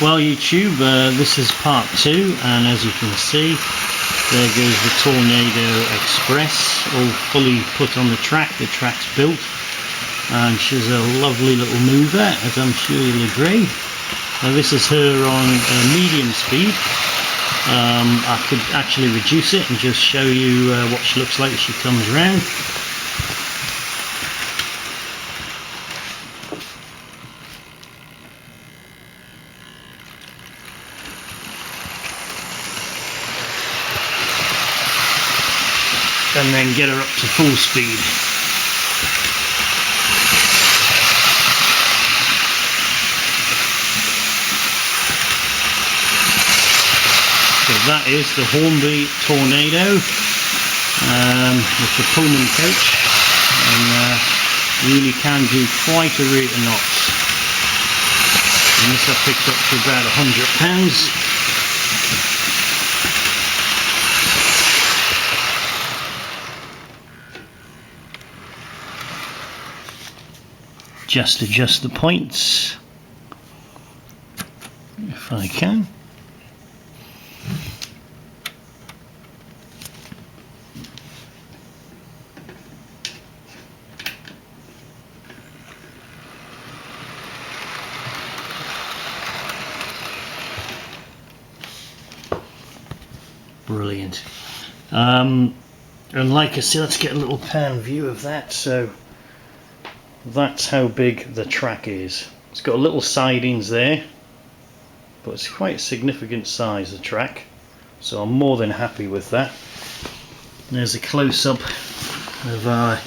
Well, YouTube, this is part 2, and as you can see, there goes the Tornado Express, all fully put on the track. The track's built, and she's a lovely little mover, as I'm sure you'll agree. Now this is her on medium speed. I could actually reduce it and just show you what she looks like as she comes around. And then get her up to full speed. So that is the Hornby Tornado with the Pullman coach, and really can do quite a rate of knots. And this I picked up for about £100. Just adjust the points if I can. Brilliant. And like I said, let's get a little pan view of that. So that's how big the track is. It's got little sidings there, but it's quite a significant size, the track, so I'm more than happy with that. There's a close-up of our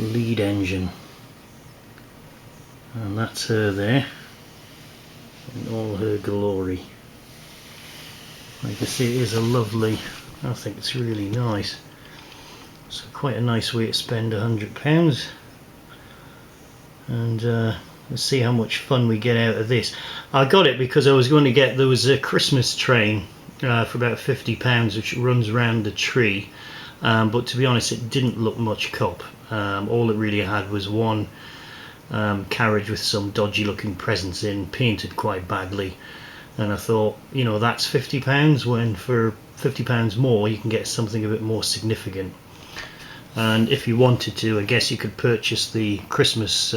lead engine, and that's her there in all her glory. Like I say, it is a lovely, I think it's really nice. So quite a nice way to spend £100. And let's see how much fun we get out of this. I got it because I was going to get, there was a Christmas train for about £50 which runs around the tree, but to be honest it didn't look much cop. All it really had was one carriage with some dodgy looking presents in, painted quite badly, and I thought, you know, that's £50, when for £50 more you can get something a bit more significant. And if you wanted to, I guess you could purchase the Christmas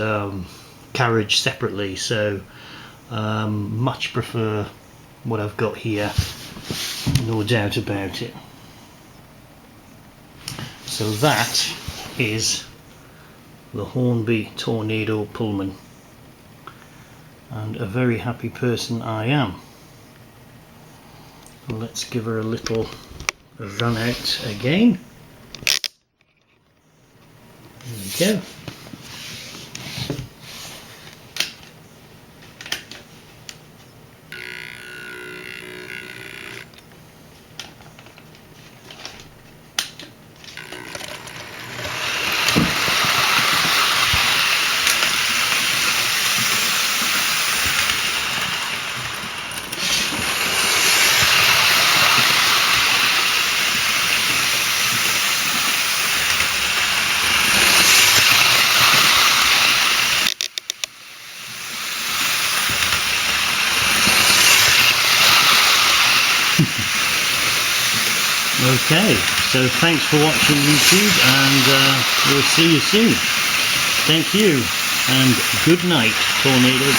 carriage separately, so much prefer what I've got here, no doubt about it. So that is the Hornby Tornado Pullman, and a very happy person I am. Let's give her a little run out again. There we go. Okay, so thanks for watching YouTube, and we'll see you soon. Thank you, and good night, Tornado